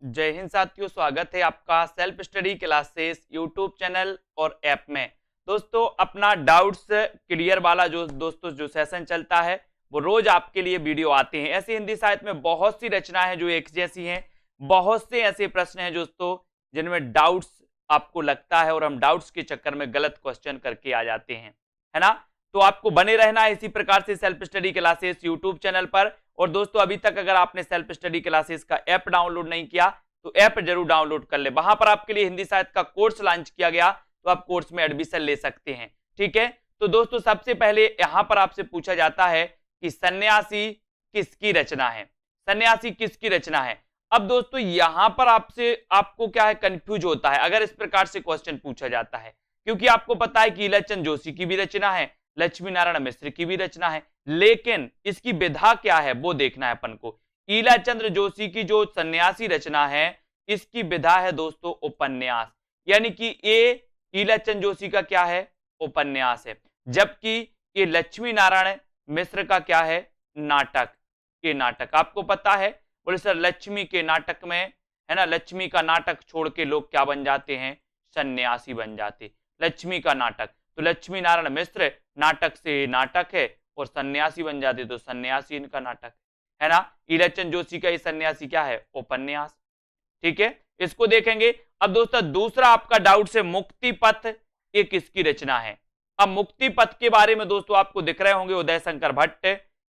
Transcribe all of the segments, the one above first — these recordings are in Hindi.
जय हिंद साथियों, स्वागत है आपका self study classes YouTube channel और ऐप में। दोस्तों, अपना डाउट्स क्लियर वाला जो सेशन चलता है वो रोज आपके लिए वीडियो आते हैं। ऐसे हिंदी साहित्य में बहुत सी रचनाएं हैं जो एक जैसी हैं, बहुत से ऐसे प्रश्न हैं दोस्तों जिनमें डाउट्स आपको लगता है और हम डाउट्स के चक्कर में गलत क्वेश्चन करके आ जाते हैं, है ना। तो आपको बने रहना है इसी प्रकार से self study classes YouTube channel पर। और दोस्तों, अभी तक अगर आपने सेल्फ स्टडी क्लासेस का ऐप डाउनलोड नहीं किया तो ऐप जरूर डाउनलोड कर ले। वहां पर आपके लिए हिंदी साहित्य का कोर्स लॉन्च किया गया, तो आप कोर्स में एडमिशन ले सकते हैं। ठीक है, तो दोस्तों सबसे पहले यहां पर आपसे पूछा जाता है कि सन्यासी किसकी रचना है। सन्यासी किसकी रचना है। अब दोस्तों यहां पर आपको क्या है, कंफ्यूज होता है अगर इस प्रकार से क्वेश्चन पूछा जाता है, क्योंकि आपको पता है कि ईलाचंद जोशी की भी रचना है, लक्ष्मी नारायण मिश्र की भी रचना है, लेकिन इसकी विधा क्या है वो देखना है अपन को। ईलाचंद जोशी की जो सन्यासी रचना है इसकी विधा है दोस्तों उपन्यास, यानी कि ये ईलाचंद जोशी का क्या है, उपन्यास है, जबकि ये लक्ष्मी नारायण मिश्र का क्या है, नाटक। ये नाटक आपको पता है, बोले सर लक्ष्मी के नाटक में है ना, लक्ष्मी का नाटक छोड़ के लोग क्या बन जाते हैं, सन्यासी बन जाते। लक्ष्मी का नाटक तो लक्ष्मी नारायण मिश्र नाटक से नाटक है और सन्यासी बन जाते तो सन्यासी इनका नाटक है ना। ईलाचंद जोशी का ये सन्यासी क्या है, उपन्यास। ठीक है, इसको देखेंगे। अब दोस्तों दूसरा आपका डाउट से मुक्ति पथ ये किसकी रचना है। अब मुक्ति पथ के बारे में दोस्तों आपको दिख रहे होंगे उदय शंकर भट्ट,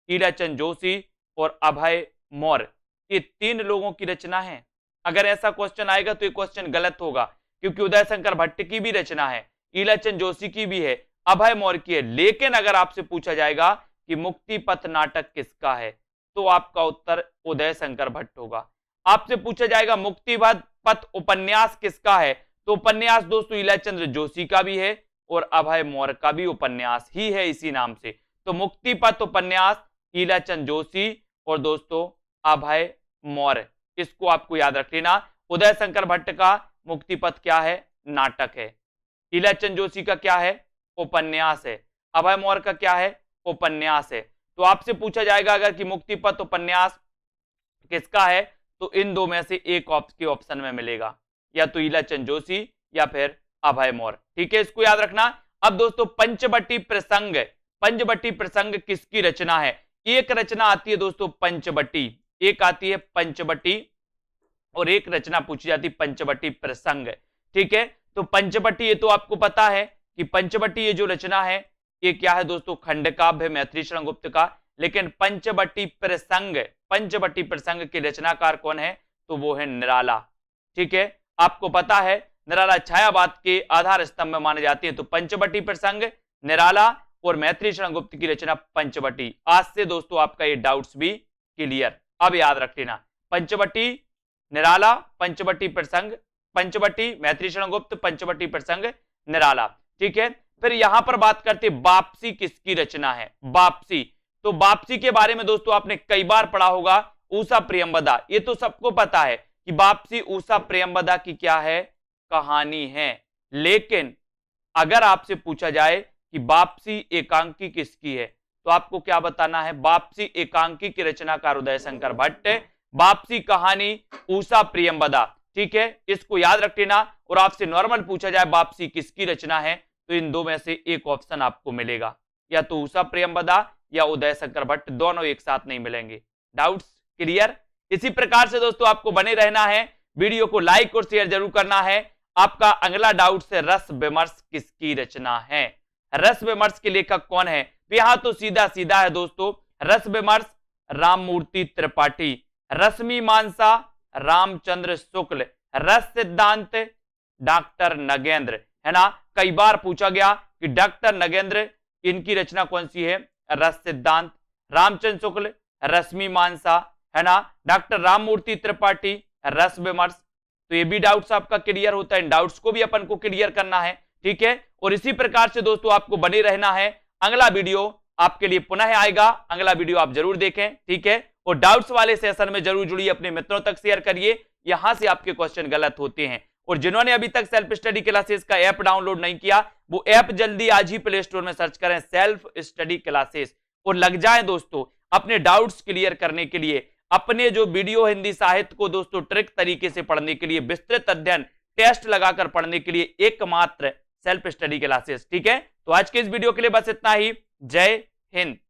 ईलाचंद जोशी और अभय मौर्य, ये तीन लोगों की रचना है। अगर ऐसा क्वेश्चन आएगा तो ये क्वेश्चन गलत होगा, क्योंकि उदय शंकर भट्ट की भी रचना है, ईलाचंद जोशी की भी है, अभय मौर्य की है। लेकिन अगर आपसे पूछा जाएगा कि मुक्ति पथ नाटक किसका है तो आपका उत्तर उदय शंकर भट्ट होगा। आपसे पूछा जाएगा मुक्ति पथ उपन्यास किसका है तो उपन्यास दोस्तों ईलाचंद जोशी का भी है और अभय मौर्य का भी उपन्यास ही है इसी नाम से। तो मुक्ति पथ उपन्यास ईलाचंद जोशी और दोस्तों अभय मौर्य, इसको आपको याद रख लेना। उदय शंकर भट्ट का मुक्ति पथ क्या है, नाटक है, ईलाचंद जोशी का क्या है, उपन्यास है, अभय मौर्य का क्या है, उपन्यास है। तो आपसे पूछा जाएगा अगर कि मुक्ति पथ उपन्यास किसका है तो इन दो में से एक ऑप्शन में मिलेगा, या तो ईलाचंद जोशी या फिर अभय मौर्य। ठीक है, इसको याद रखना। अब दोस्तों पंचवटी प्रसंग, पंचवटी प्रसंग किसकी रचना है। एक रचना आती है दोस्तों पंचवटी, एक आती है पंचवटी और एक रचना पूछी जाती है पंचवटी प्रसंग। ठीक है, तो पंचवटी ये तो आपको पता है कि पंचवटी ये जो रचना है ये क्या है दोस्तों, खंडकाव्य मैथिली शरण गुप्त का। लेकिन पंचवटी प्रसंग, पंचवटी प्रसंग के रचनाकार कौन है तो वो है निराला। ठीक है, आपको पता है निराला छायावाद के आधार स्तंभ में माने जाते हैं। तो पंचवटी प्रसंग निराला और मैथिली शरण गुप्त की रचना पंचवटी। आज से दोस्तों आपका ये डाउट्स भी क्लियर, अब याद रख लेना। पंचवटी निराला, पंचवटी प्रसंग, पंचवटी मैथिली शरण गुप्त, पंचवटी प्रसंग निराला। ठीक है, फिर यहां पर बात करते वापसी किसकी रचना है। वापसी, तो वापसी के बारे में दोस्तों आपने कई बार पढ़ा होगा, ऊषा प्रियंवदा। ये तो सबको पता है कि वापसी ऊषा प्रियंवदा की क्या है, कहानी है। लेकिन अगर आपसे पूछा जाए कि वापसी एकांकी किसकी है तो आपको क्या बताना है, वापसी एकांकी की रचनाकार उदय शंकर भट्ट, वापसी कहानी ऊषा प्रियंवदा। ठीक है, इसको याद रख लेना। और आपसे नॉर्मल पूछा जाए वापसी किसकी रचना है तो इन दो में से एक ऑप्शन आपको मिलेगा, या तो ऊषा प्रियंवदा या उदय शंकर भट्ट, दोनों एक साथ नहीं मिलेंगे। Doubts clear. इसी प्रकार से दोस्तों आपको बने रहना है, वीडियो को लाइक और शेयर जरूर करना है। आपका अगला डाउट से रस विमर्श किसकी रचना है, रस विमर्श के लेखक कौन है। यहां तो सीधा सीधा है दोस्तों, रस विमर्श राममूर्ति त्रिपाठी, रश्मि मानसा रामचंद्र शुक्ल, रस सिद्धांत डॉक्टर नगेंद्र, है ना। कई बार पूछा गया कि डॉक्टर नगेंद्र इनकी रचना कौन सी है, रस सिद्धांत, रामचंद्र शुक्ल रश्मि मानसा, है ना, डॉक्टर राममूर्ति त्रिपाठी रस विमर्श। तो ये भी डाउट्स आपका क्लियर होता है, इन डाउट्स को भी अपन को क्लियर करना है। ठीक है, और इसी प्रकार से दोस्तों आपको बने रहना है। अगला वीडियो आपके लिए पुनः आएगा, अगला वीडियो आप जरूर देखें। ठीक है, और डाउट्स वाले सेशन में जरूर जुड़िए, अपने मित्रों तक शेयर करिए, यहां से आपके क्वेश्चन गलत होते हैं। और जिन्होंने अभी तक सेल्फ स्टडी क्लासेस का ऐप डाउनलोड नहीं किया वो ऐप जल्दी आज ही प्ले स्टोर में सर्च करें सेल्फ स्टडी क्लासेस और लग जाए दोस्तों अपने डाउट्स क्लियर करने के लिए। अपने जो वीडियो हिंदी साहित्य को दोस्तों ट्रिक तरीके से पढ़ने के लिए, विस्तृत अध्ययन टेस्ट लगाकर पढ़ने के लिए एकमात्र सेल्फ स्टडी क्लासेस। ठीक है, तो आज के इस वीडियो के लिए बस इतना ही। जय हिंद।